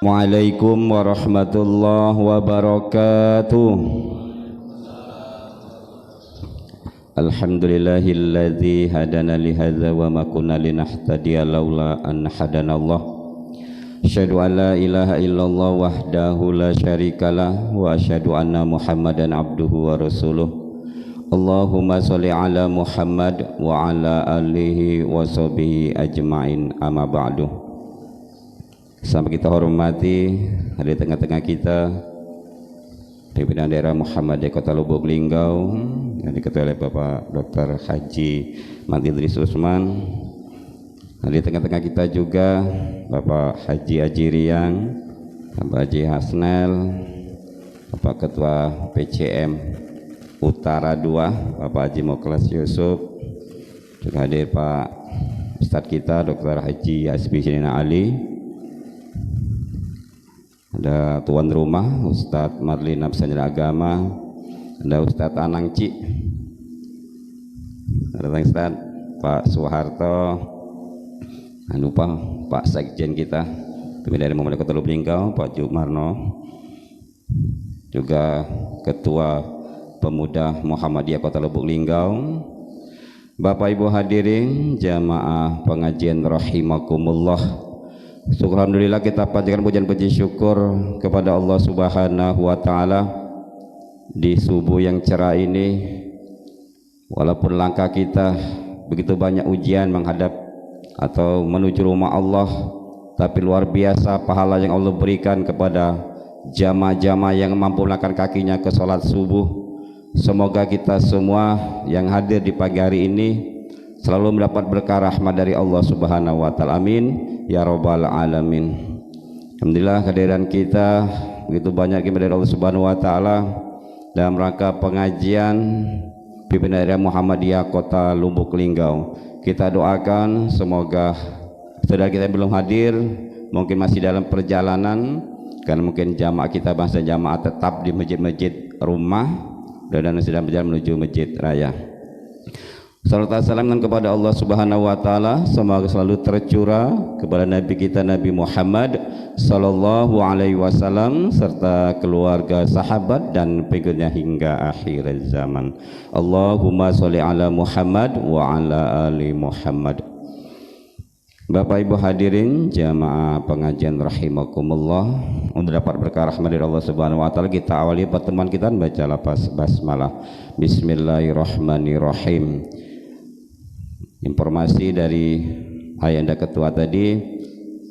Waalaikumsalam warahmatullahi wabarakatuh. Alhamdulillahilladzi hadana li hadza wa ma kunna linahtadiya laula an hadanallah. Asyhadu an la ilaha illallah wahdahu la syarikalah wa asyhadu anna Muhammadan abduhu wa rasuluh. Allahumma sholli ala Muhammad wa ala alihi wa sahbihi ajmain, amma ba'du. Sampai kita hormati hadir tengah-tengah kita pimpinan daerah Muhammadiyah Kota Lubuk Linggau yang diketuai oleh Bapak Dr. Haji Mat Idris Usman. Hadir tengah-tengah kita juga Bapak Haji Ajiriang, Bapak Haji Hasnel, Bapak Ketua PCM Utara 2 Bapak Haji Moklas Yusuf, juga hadir Pak Ustadz kita Dr. Haji Hasbi Sinina Ali. Ada tuan rumah Ustadz Marlina Pesantren Agama, ada Ustadz Anang Cik, ada Ustadz Pak Soeharto, jangan lupa Pak Sekjen kita dari Muhammadiyah Kota Lubuk Linggau Pak Jumarno, juga Ketua Pemuda Muhammadiyah Kota Lubuk Linggau, Bapak Ibu hadirin jamaah pengajian rahimakumullah. Alhamdulillah kita panjatkan pujian puji syukur kepada Allah Subhanahu wa taala di subuh yang cerah ini. Walaupun langkah kita begitu banyak ujian menghadap atau menuju rumah Allah, tapi luar biasa pahala yang Allah berikan kepada jamaah-jamaah yang mampu melangkahkan kakinya ke salat subuh. Semoga kita semua yang hadir di pagi hari ini selalu mendapat berkah rahmat dari Allah Subhanahu wa taala. Amin ya rabbal alamin. Alhamdulillah kehadiran kita begitu banyak dari Allah Subhanahu wa taala dalam rangka pengajian pimpinan daerah Muhammadiyah Kota Lubuk Linggau. Kita doakan semoga saudara kita yang belum hadir mungkin masih dalam perjalanan, karena mungkin jamaah kita bangsa jamaah tetap di masjid-masjid rumah dan sedang berjalan menuju masjid raya. Salawat dan salam kepada Allah Subhanahu wa taala semoga selalu tercurah kepada Nabi kita Nabi Muhammad sallallahu alaihi wasallam serta keluarga, sahabat dan pengikutnya hingga akhir zaman. Allahumma sholli ala Muhammad wa ala ali Muhammad. Bapak Ibu hadirin jamaah pengajian rahimakumullah, untuk dapat berkah rahmat dari Allah Subhanahu wa taala kita awali pertemuan kita baca lafaz basmalah. Bismillahirrahmanirrahim. Informasi dari Ayanda Ketua tadi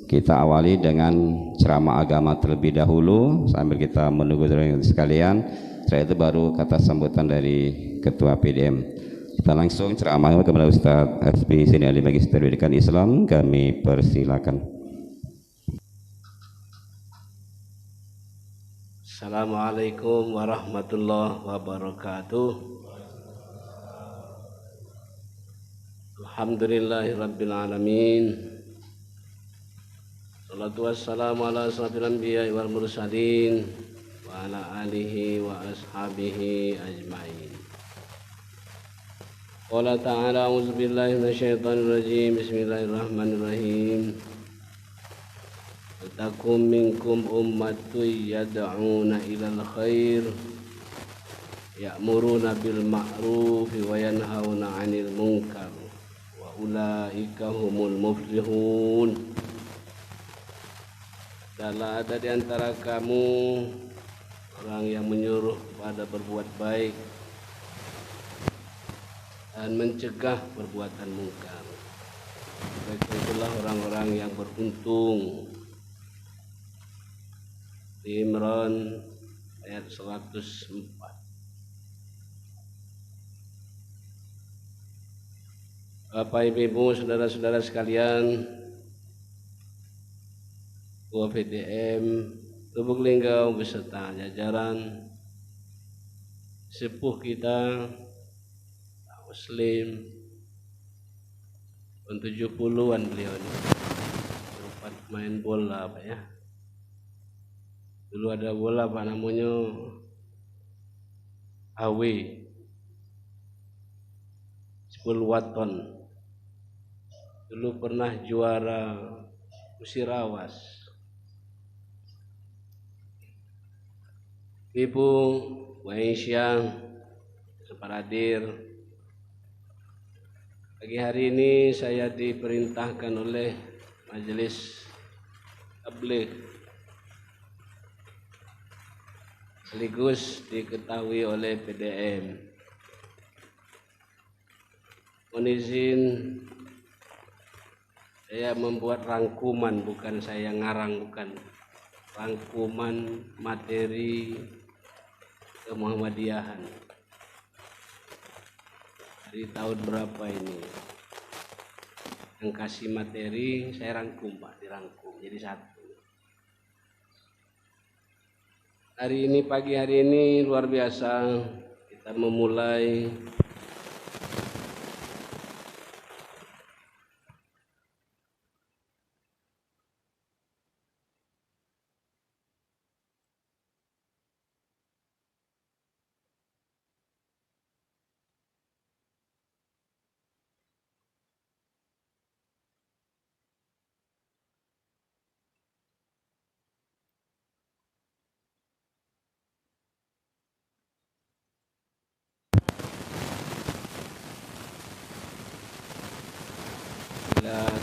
kita awali dengan ceramah agama terlebih dahulu sambil kita menunggu sekalian. Setelah itu baru kata sambutan dari Ketua PDM. Kita langsung ceramah kepada Ustaz Hasbi Sini Ali Magister Pendidikan Islam, kami persilakan. Assalamualaikum warahmatullahi wabarakatuh. Alhamdulillahirabbil alamin. Shalatu wassalamu ala asrofil anbiya'i wal mursalin wa ala alihi wa ashabihi ajmain. Qala ta'ala a'udzu billahi minasyaitonir rajim. Bismillahirrahmanirrahim. Takum minkum ummatun yad'una ilal khair ya'muruna bil ma'ruf wa yanhauna 'anil munkar wa ulaika humul muflihun. Adalah ada di antara kamu orang yang menyuruh pada berbuat baik dan mencegah perbuatan mungkar. Mereka itulah orang-orang yang beruntung. Di Imran ayat 104. Bapak Ibu saudara-saudara sekalian, Ketua PDM Lubuk Linggau beserta jajaran sepuh kita Muslim tahun 70-an beliau ini sempat main bola Pak ya. Dulu ada bola Pak namanya AW 10 waton. Dulu pernah juara Musirawas Ibu, Bu Aisyah, para hadir. Pagi hari ini saya diperintahkan oleh Majelis Tabligh sekaligus diketahui oleh PDM. Mohon izin saya membuat rangkuman, bukan saya ngarang, bukan. Rangkuman materi kemuhammadiyahan. Dari tahun berapa ini? Yang kasih materi saya rangkum, Pak, dirangkum jadi satu. Hari ini, pagi hari ini luar biasa, kita memulai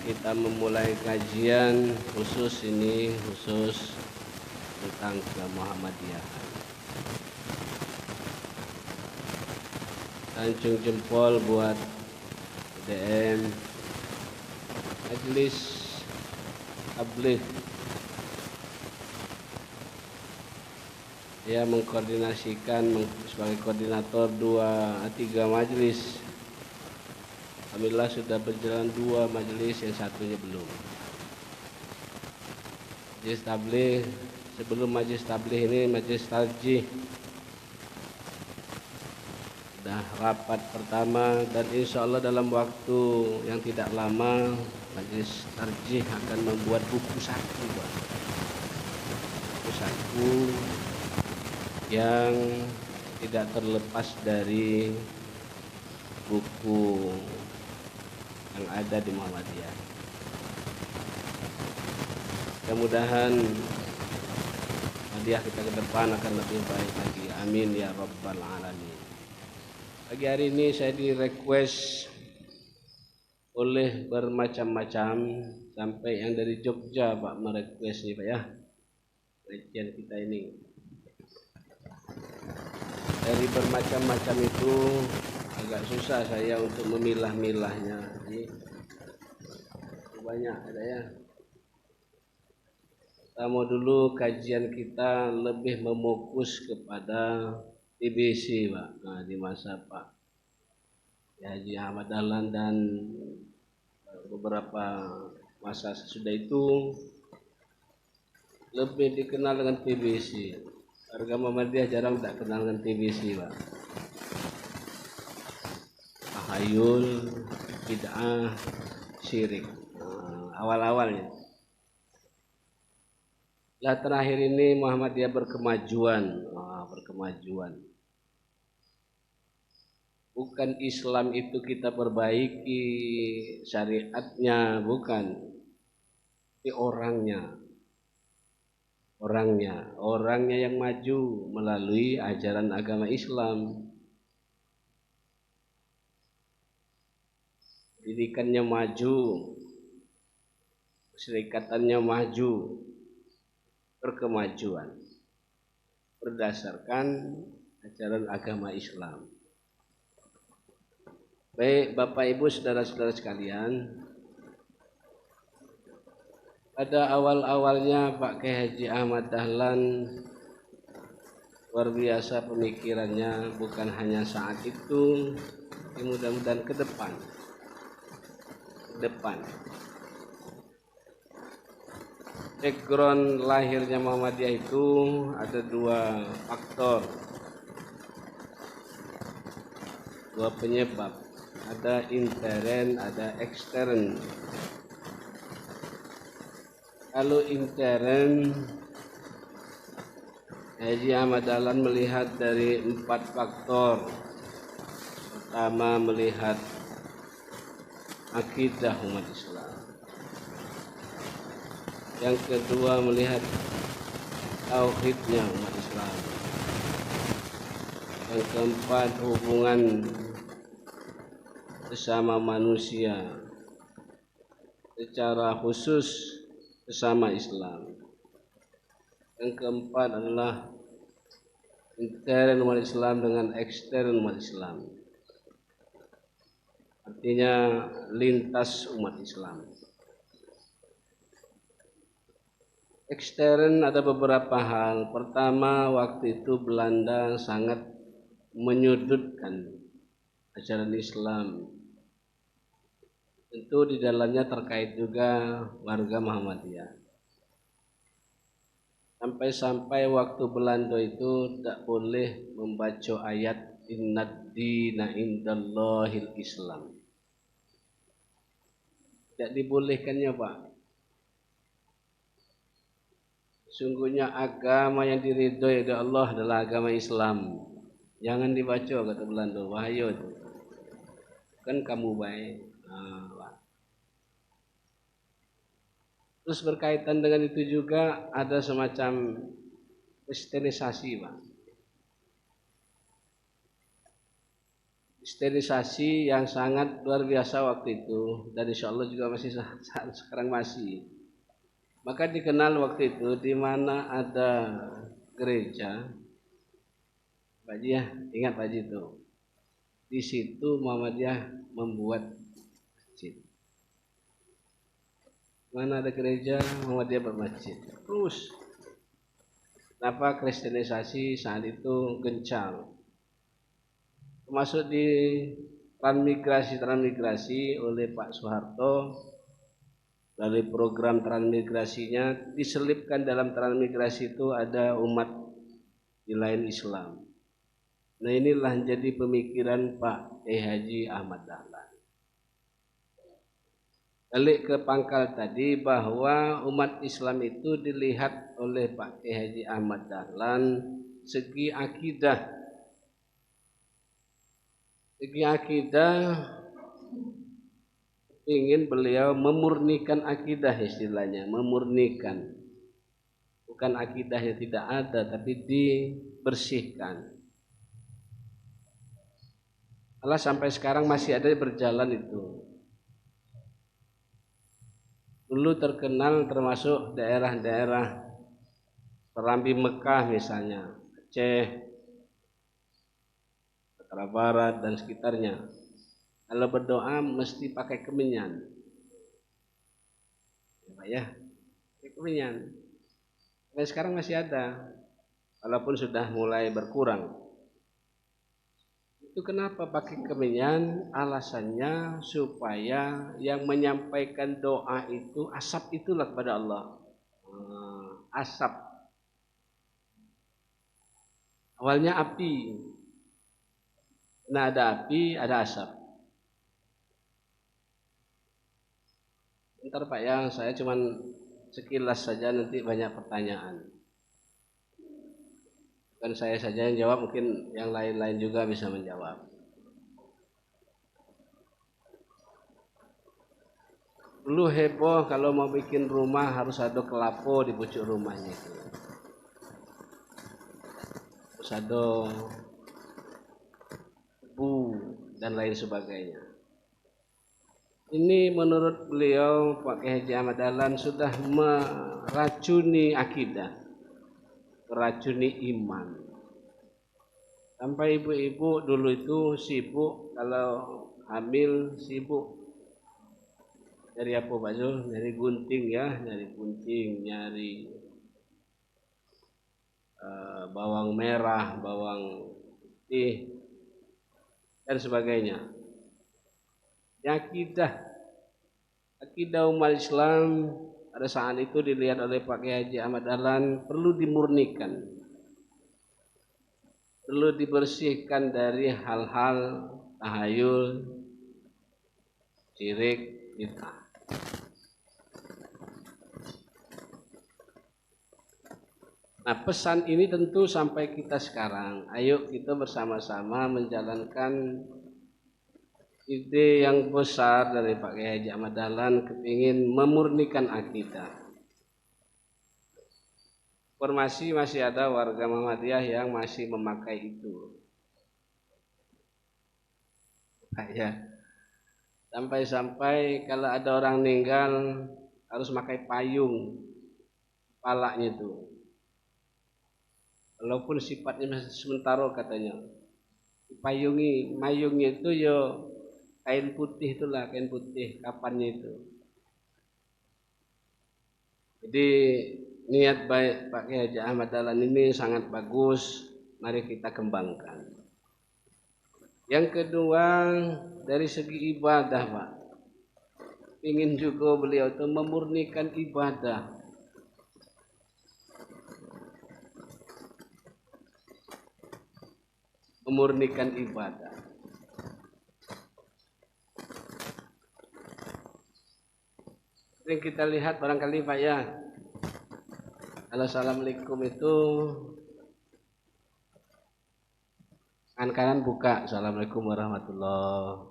kita memulai kajian khusus ini, khusus tentang kemuhammadiyahan. Sancung jempol buat PDM Majelis Tabligh. Dia mengkoordinasikan sebagai koordinator 3 majelis. Alhamdulillah sudah berjalan 2 majelis, yang satunya belum. Majelis Tabligh, sebelum Majelis Tabligh ini Majelis Tarjih. Sudah rapat pertama dan insya Allah dalam waktu yang tidak lama Majelis Tarjih akan membuat buku saku, Pak. Buku saku yang tidak terlepas dari buku yang ada di Muhammadiyah. Mudah-mudahan Muhammadiyah kita ke depan akan lebih baik lagi. Amin ya rabbal alamin. Pagi hari ini saya di-request oleh bermacam-macam, sampai yang dari Jogja, Pak, merequest nih, Pak, ya. Kajian kita ini dari bermacam-macam itu agak susah saya untuk memilah-milahnya. Ini banyak ada ya. Pertama dulu kajian kita lebih memokus kepada TBC, Pak. Nah, di masa Pak Haji Ahmad Dahlan dan beberapa masa sesudah itu lebih dikenal dengan TBC. Warga Muhammadiyah jarang tak kenal dengan TBC, Pak. Tahayul, bid'ah, syirik. Awal-awalnya. Lah terakhir ini Muhammadiyah berkemajuan. Berkemajuan. Bukan Islam itu kita perbaiki syariatnya, bukan. Tapi orangnya yang maju melalui ajaran agama Islam. Didikannya maju, serikatannya maju, berkemajuan berdasarkan ajaran agama Islam. Baik Bapak Ibu saudara-saudara sekalian, pada awal-awalnya Pak Kiai Haji Ahmad Dahlan luar biasa pemikirannya, bukan hanya saat itu, tapi mudah-mudahan ke depan. Background lahirnya Muhammadiyah itu ada 2 faktor, 2 penyebab. Ada intern, ada ekstern. Kalau intern, Haji Ahmad Dahlan melihat dari 4 faktor. Pertama, melihat akidah umat Islam. Yang kedua, melihat tauhidnya umat Islam. Yang keempat, hubungan sesama manusia, secara khusus sesama Islam. Yang keempat adalah intern umat Islam dengan ekstern umat Islam. Artinya lintas umat Islam. Ekstern ada beberapa hal. Pertama, waktu itu Belanda sangat menyudutkan ajaran Islam. Tentu di dalamnya terkait juga warga Muhammadiyah. Sampai-sampai waktu Belanda itu tidak boleh membaca ayat innad dina indallahil Islam. Tidak dibolehkannya, Pak. Sungguhnya agama yang diridhoi oleh Allah adalah agama Islam. Jangan dibaca, kata Belanda, bahaya itu. Kan kamu baik. Terus berkaitan dengan itu juga ada semacam kristenisasi, Pak. Kristenisasi yang sangat luar biasa waktu itu, dan insya Allah juga masih sekarang masih. Maka dikenal waktu itu di mana ada gereja, Pak Haji ya, ingat Pak Haji itu. Di situ Muhammadiyah membuat masjid. Mana ada gereja, Muhammadiyah bermasjid. Terus, kenapa kristenisasi saat itu gencar? Termasuk di transmigrasi oleh Pak Soeharto. Dari program transmigrasinya diselipkan dalam transmigrasi itu ada umat di lain Islam. Nah, inilah jadi pemikiran Pak Haji Ahmad Dahlan. Balik ke pangkal tadi bahwa umat Islam itu dilihat oleh Pak Haji Ahmad Dahlan segi akidah. Segi akidah ingin beliau memurnikan akidah, istilahnya memurnikan, bukan akidah yang tidak ada tapi dibersihkan. Allah sampai sekarang masih ada berjalan itu. Dulu terkenal termasuk daerah-daerah Serambi Mekah misalnya, Aceh, Sumatera Barat dan sekitarnya. Kalau berdoa mesti pakai kemenyan, ya Pak ya, pakai kemenyan. Dan sekarang masih ada, walaupun sudah mulai berkurang. Itu kenapa pakai kemenyan? Alasannya supaya yang menyampaikan doa itu asap itulah kepada Allah. Asap. Awalnya api. Nah, ada api, ada asap. Bentar Pak ya, saya cuman sekilas saja, nanti banyak pertanyaan. Bukan saya saja yang jawab, mungkin yang lain-lain juga bisa menjawab. Dulu heboh kalau mau bikin rumah harus ada kelapo di pucuk rumahnya itu. Terus ada tebu dan lain sebagainya. Ini menurut beliau Pak Haji Ahmad Dahlan sudah meracuni akidah, meracuni iman. Sampai ibu-ibu dulu itu sibuk, kalau hamil sibuk nyari apa Pak Zul? Nyari gunting ya, nyari gunting, nyari bawang merah, bawang putih dan sebagainya. Akidah umat Islam pada saat itu dilihat oleh Pak Haji Ahmad Dahlan perlu dimurnikan, perlu dibersihkan dari hal-hal tahayul, syirik, bid'ah. Nah, pesan ini tentu sampai kita sekarang. Ayo kita bersama-sama menjalankan ide yang besar dari Pak Haji Ahmad Dahlan, kepingin memurnikan akidah. Informasi masih ada warga Muhammadiyah yang masih memakai itu. Pak ya. Sampai-sampai kalau ada orang meninggal harus pakai payung kepalanya itu. Walaupun sifatnya masih sementara katanya. Mayungnya itu ya kain putih itulah, kain putih kapannya itu. Jadi niat baik Pak Kiai Haji Ahmad Dahlan ini sangat bagus, mari kita kembangkan. Yang kedua dari segi ibadah Pak, ingin juga beliau itu memurnikan ibadah. Memurnikan ibadah. Yang kita lihat barangkali Pak ya, kalau assalamualaikum itu kanan buka, assalamualaikum warahmatullahi,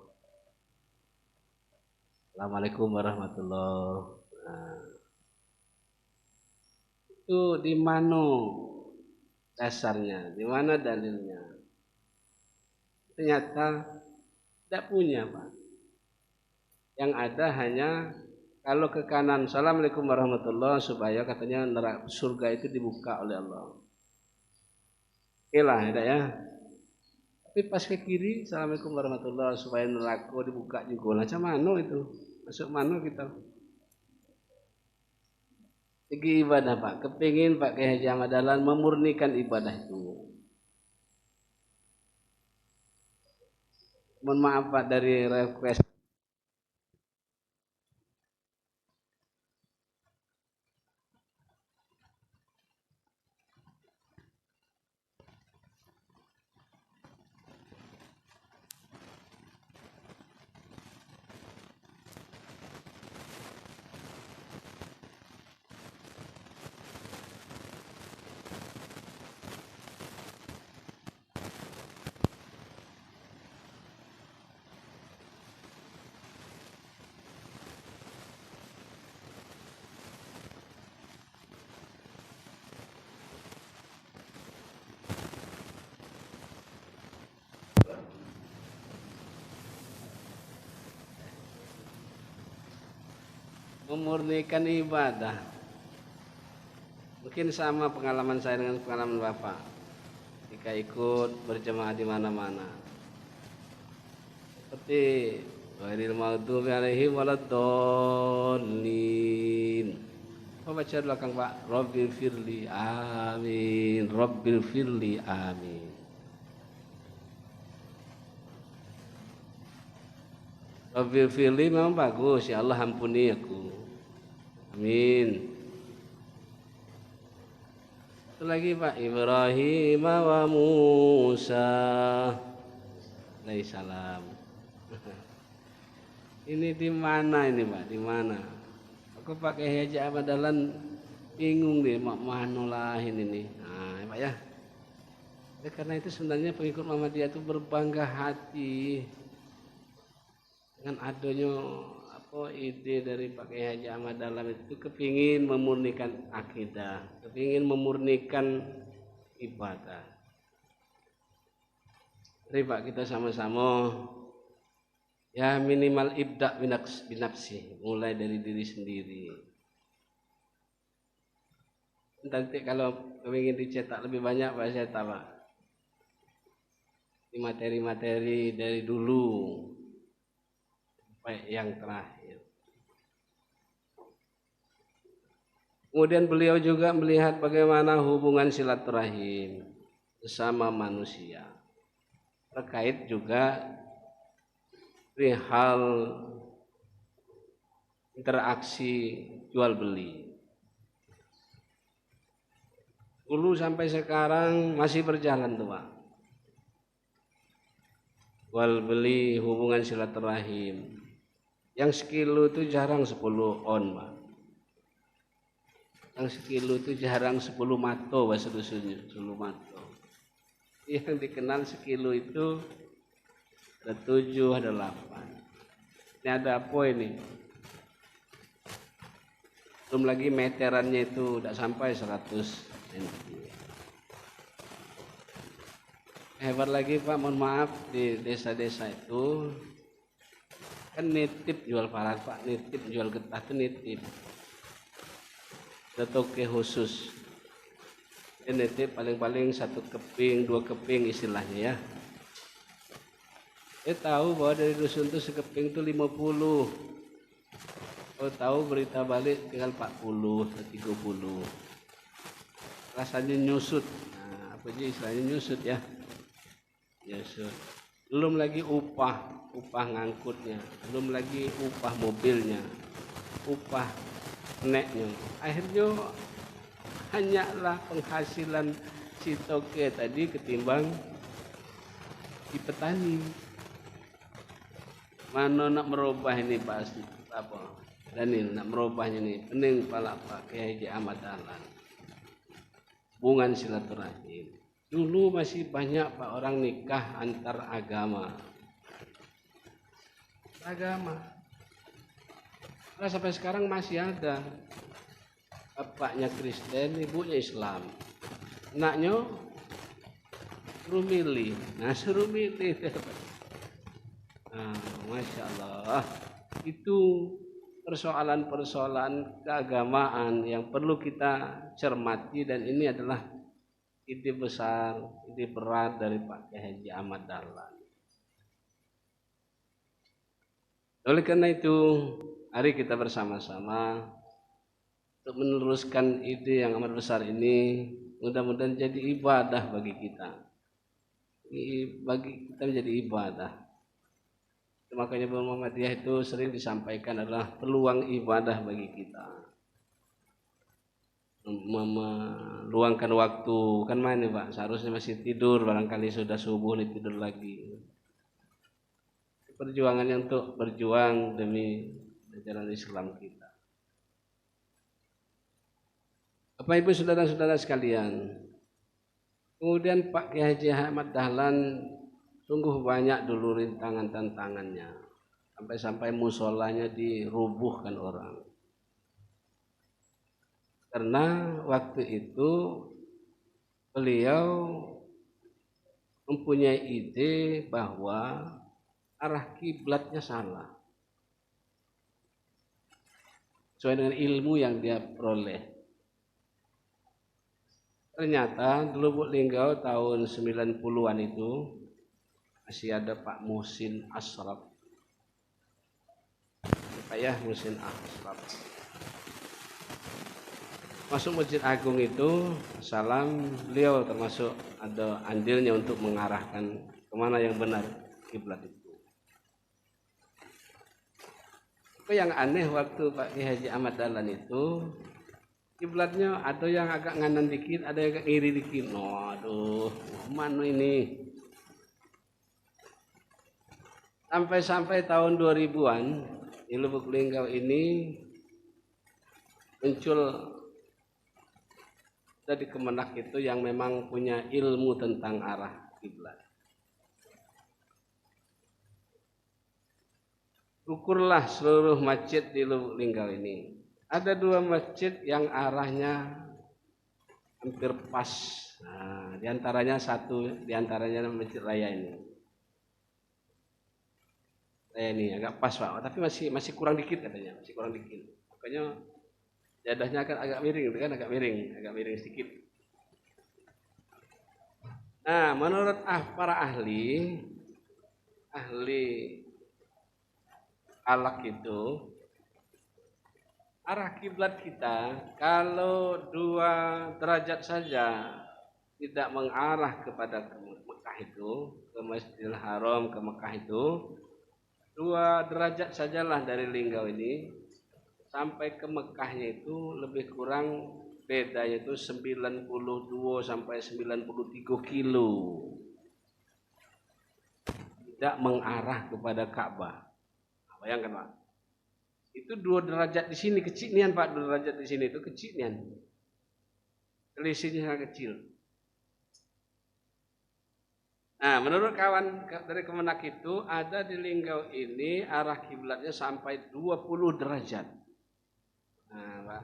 assalamualaikum warahmatullahi. Nah, itu di mana dasarnya, di mana dalilnya? Ternyata tidak punya Pak. Yang ada hanya kalau ke kanan assalamualaikum warahmatullahi supaya katanya neraka surga itu dibuka oleh Allah. Oke lah ya. Tapi pas ke kiri assalamualaikum warahmatullahi supaya neraka dibuka juga. Macam mana itu? Masuk mana kita? Segi ibadah Pak. Kepingin Pak Kiai Haji Ahmad Dahlan memurnikan ibadah itu. Mohon maaf Pak dari request. Memurnikan ibadah. Mungkin sama pengalaman saya dengan pengalaman Bapak. Jika ikut berjemaah di mana-mana. Seperti ghairil maghdubi alaihim waladdallin. Apa baca belakang Pak? Rabbil firli amin. Rabbil firli amin. Rabbil firli memang bagus, ya Allah ampuni aku. Amin. Itu lagi Pak, Ibrahim wa Musa alaihissalam. Ini di mana ini Pak? Di mana? Aku pakai Haji Ahmad Dahlan bingung deh, mak mana lahin ini. Nah, Pak ya. Karena itu sebenarnya pengikut Muhammadiyah itu berbangga hati dengan adanya ide dari Pak Kiai Haji Ahmad Dahlan itu kepingin memurnikan akidah, kepingin memurnikan ibadah. Mari Pak kita sama-sama ya minimal ibda binafsi, mulai dari diri sendiri. Nanti kalau kepingin dicetak lebih banyak Pak cetak Pak. Di materi-materi dari dulu sampai yang terakhir. Kemudian beliau juga melihat bagaimana hubungan silaturahim sesama manusia. Terkait juga perihal interaksi jual beli. Dulu sampai sekarang masih berjalan tuh Pak. Jual beli hubungan silaturahim. Yang sekilo itu jarang 10 on Pak. Yang sekilo itu jarang 10 mato bahasa dusunnya, 10 mato. Yang dikenal sekilo itu ada 7, ada 8. Ini ada apa ini? Belum lagi meterannya itu tidak sampai 100 cm. Hebat lagi Pak, mohon maaf di desa-desa itu Kan nitip jual parang Pak, nitip jual getah itu nitip. Ada toke khusus. Ini nitip paling-paling 1 keping, 2 keping istilahnya ya. Tahu bahwa dari dusun itu sekeping itu 50. Tahu berita balik tinggal 40, 30. Rasanya nyusut. Nah, apa sih istilahnya nyusut ya? Nyusut. Belum lagi upah ngangkutnya, belum lagi upah mobilnya, upah neknya. Akhirnya hanyalah penghasilan si toke tadi ketimbang di petani. Mana nak merubah ini Pak apa? Daniel nak merubahnya nih, pening pala Pak Kiai Haji Ahmad Dahlan. Hubungan silaturahim. Dulu masih banyak Pak orang nikah antar agama. Nah, sampai sekarang masih ada. Bapaknya Kristen, ibunya Islam. Anaknya suruh milih. Suruh milih. Nah, Masya Allah. Itu persoalan-persoalan keagamaan yang perlu kita cermati, dan ini adalah ide besar, ide berat dari Pak Kiai Haji Ahmad Dahlan. Oleh karena itu, mari kita bersama-sama untuk meneruskan ide yang amat besar ini, mudah-mudahan jadi ibadah bagi kita. Bagi kita menjadi ibadah. Makanya Muhammadiyah itu sering disampaikan adalah peluang ibadah bagi kita. Meluangkan waktu, kan mana Pak? Seharusnya masih tidur, barangkali sudah subuh nih tidur lagi. Perjuangannya untuk berjuang demi ajaran Islam kita. Bapak Ibu saudara-saudara sekalian, kemudian Pak Kiai Haji Ahmad Dahlan sungguh banyak dulu rintangan-tantangannya, sampai-sampai musolanya dirubuhkan orang. Karena waktu itu beliau mempunyai ide bahwa arah kiblatnya salah sesuai dengan ilmu yang dia peroleh. Ternyata dulu Lubuk Linggau tahun 90-an itu masih ada Pak Muhsin Ashraf. Pak ya, Muhsin Ashraf. Masuk Masjid Agung itu, salam, beliau termasuk ada andilnya untuk mengarahkan kemana yang benar kiblat itu. Tapi yang aneh waktu Pak Kiai Haji Ahmad Dahlan itu, kiblatnya ada yang agak nganan dikit, ada yang agak kiri dikit. Aduh, mana ini? Sampai tahun 2000-an di Lubuk Linggau ini muncul dari Kemenak itu yang memang punya ilmu tentang arah kiblat. Ukurlah seluruh masjid di Lubuk Linggau ini. Ada 2 masjid yang arahnya hampir pas. Nah, diantaranya Masjid Raya ini. Ini agak pas Pak, tapi masih kurang dikit katanya, masih kurang dikit. Makanya jadahnya kan agak miring, kan agak miring sedikit. Nah, menurut para ahli alak itu, arah kiblat kita kalau 2 derajat saja tidak mengarah kepada Mekah itu, ke Masjidil Haram, ke Mekah itu, 2 derajat sajalah dari Linggau ini sampai ke Mekahnya itu lebih kurang bedanya itu 92 sampai 93 kilo. Tidak mengarah kepada Ka'bah. Nah, bayangkan Pak. Itu 2 derajat di sini kecil nian Pak, 2 derajat di sini itu kecil nian. Selisihnya sangat kecil. Nah, menurut kawan dari Kemenak itu ada di Linggau ini arah kiblatnya sampai 20 derajat. Nah, Pak.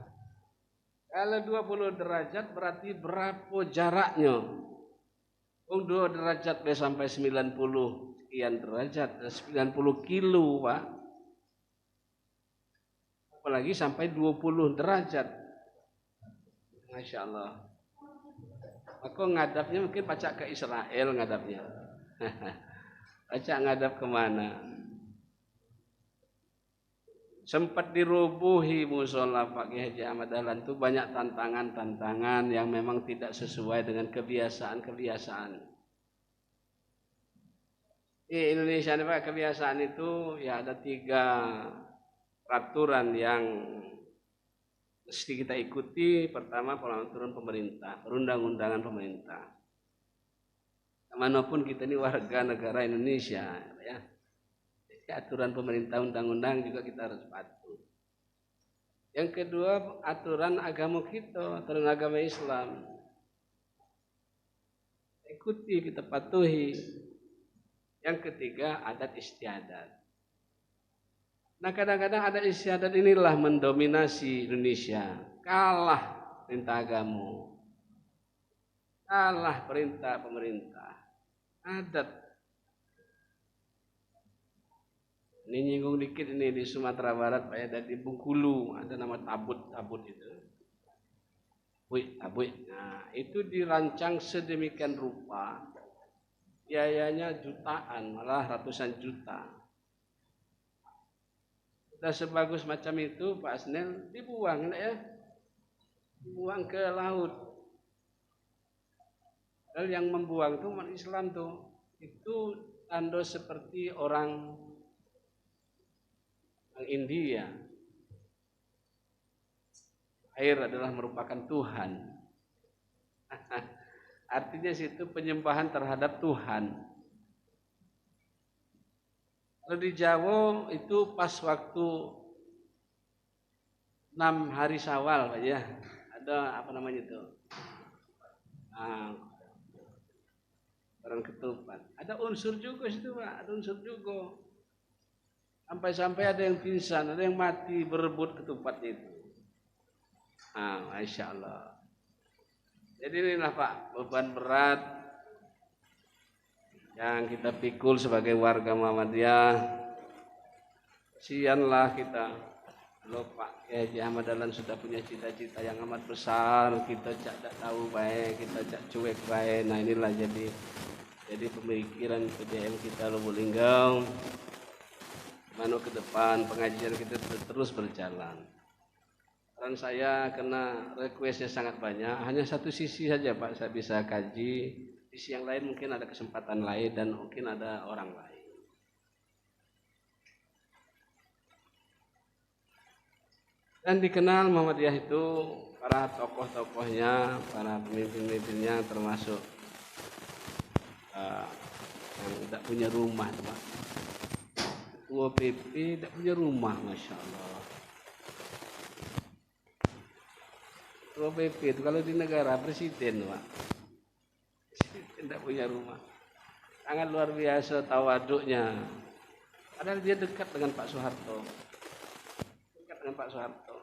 Kalau 20 derajat berarti berapa jaraknya? 2 derajat sampai 90 sekian derajat, 90 kilo, Pak. apalagi sampai 20 derajat. Masya Allah. Aku ngadapnya mungkin pacak ke Israel ngadapnya. Pacak ngadap kemana? Sempat dirubuhi musola Pak Kiai Haji Ahmad Dahlan itu banyak tantangan-tantangan yang memang tidak sesuai dengan kebiasaan-kebiasaan. Di Indonesia ini Pak, kebiasaan itu ya ada 3 peraturan yang mesti kita ikuti. Pertama, peraturan pemerintah, perundang-undangan pemerintah. Manapun kita ini warga negara Indonesia, ya. Jadi aturan pemerintah, undang-undang juga kita harus patuh. Yang kedua, aturan agama kita, aturan agama Islam. Ikuti, kita patuhi. Yang ketiga, adat istiadat. Nah, kadang-kadang adat istiadat inilah mendominasi Indonesia. Kalah perintah agama, kalah perintah pemerintah. Adat. Ini nyinggung dikit ini di Sumatera Barat, Pak, ada di Bengkulu, ada nama tabut-tabut itu. Tabut. Nah, itu dirancang sedemikian rupa, biayanya jutaan, malah ratusan juta. Sudah sebagus macam itu, Pak Asnel, dibuang, ya, dibuang ke laut. Dan yang membuang itu umat Islam tuh, itu tanda seperti orang India. Air adalah merupakan Tuhan. Artinya situ penyembahan terhadap Tuhan. Kalau di Jawa itu pas waktu 6 hari Syawal, Pak, ya. Ada apa namanya itu? Orang ketupat. Ada unsur juga situ, Pak. Ada unsur juga. Sampai-sampai ada yang pingsan, ada yang mati berebut ketupat itu. Masya Allah. Jadi inilah Pak, beban berat yang kita pikul sebagai warga Muhammadiyah. Kasihanlah kita. Kalau Pak Kiai Haji Ahmad Dahlan sudah punya cita-cita yang amat besar, kita tak tahu baik, kita tak cuek baik. Nah, inilah jadi pemikiran PDM kita Lubuk Linggau. Mana ke depan pengajian kita terus berjalan. Saran saya karena requestnya sangat banyak, hanya satu sisi saja Pak saya bisa kaji. Sisi yang lain mungkin ada kesempatan lain dan mungkin ada orang lain. Dan dikenal Muhammadiyah itu para tokoh-tokohnya, para pemimpin-pemimpinnya termasuk yang tidak punya rumah, Pak. Ketua PP tidak punya rumah, Masya Allah. Ketua PP itu kalau di negara presiden, Pak. Presiden tidak punya rumah. Sangat luar biasa tawaduknya. Padahal dia dekat dengan Pak Soeharto. Dekat dengan Pak Soeharto.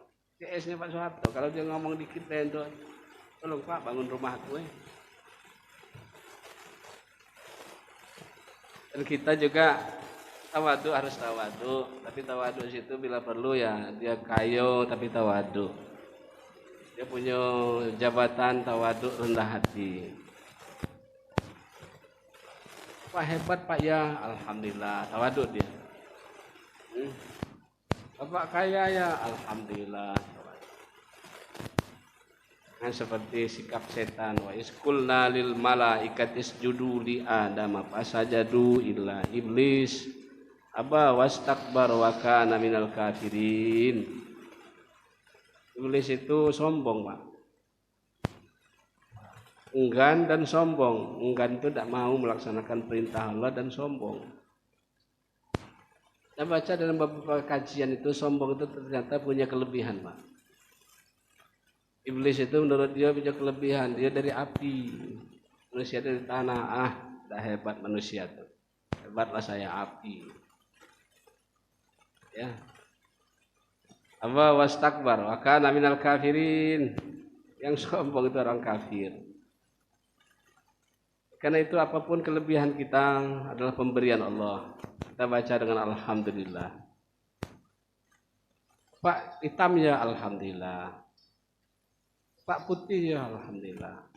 CS-nya Pak Soeharto. Kalau dia ngomong dikit, tolong Pak bangun rumah aku. Dan kita juga tawaduk harus tawaduk, tapi tawaduk situ bila perlu ya dia kayo tapi tawaduk. Dia punya jabatan tawaduk rendah hati. Pak hebat Pak ya, alhamdulillah tawaduk dia. Bapak kaya ya, alhamdulillah. Nah, seperti sikap setan, wa isqulna lil malaikati isjudu li adam fasajadu illa iblis aba wastakbar wa kana minal kafirin. Iblis itu sombong, Pak. Enggan dan sombong. Enggan itu tidak mau melaksanakan perintah Allah dan sombong. Saya baca dalam beberapa kajian itu sombong itu ternyata punya kelebihan, Pak. Iblis itu menurut dia punya kelebihan, dia dari api, manusia dari tanah. Dah hebat manusia tuh, hebatlah saya api. Ya, apa wastakbar, wa kana minal kafirin, yang sombong itu orang kafir. Karena itu apapun kelebihan kita adalah pemberian Allah. Kita baca dengan alhamdulillah. Pak hitam ya alhamdulillah, Pak putih ya alhamdulillah.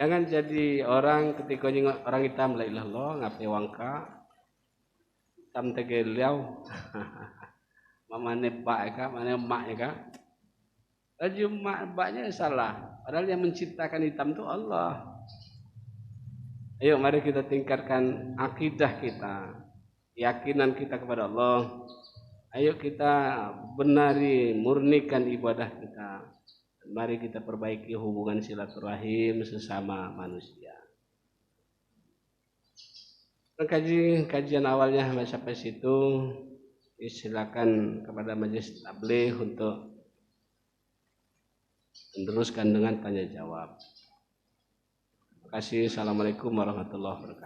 Jangan jadi orang ketika nyengok orang hitam la ilah lo ngape wangka hitam tegeliau mamane pak ya kak, mana emak ya kak. Laju emak baknya salah. Padahal yang menciptakan hitam itu Allah. Ayo mari kita tingkatkan akidah kita, keyakinan kita kepada Allah. Ayo kita benari, murnikan ibadah kita. Mari kita perbaiki hubungan silaturahim sesama manusia. Kajian awalnya sampai situ. Silakan kepada majelis tabligh untuk meneruskan dengan tanya jawab. Terima kasih. Assalamualaikum warahmatullahi wabarakatuh.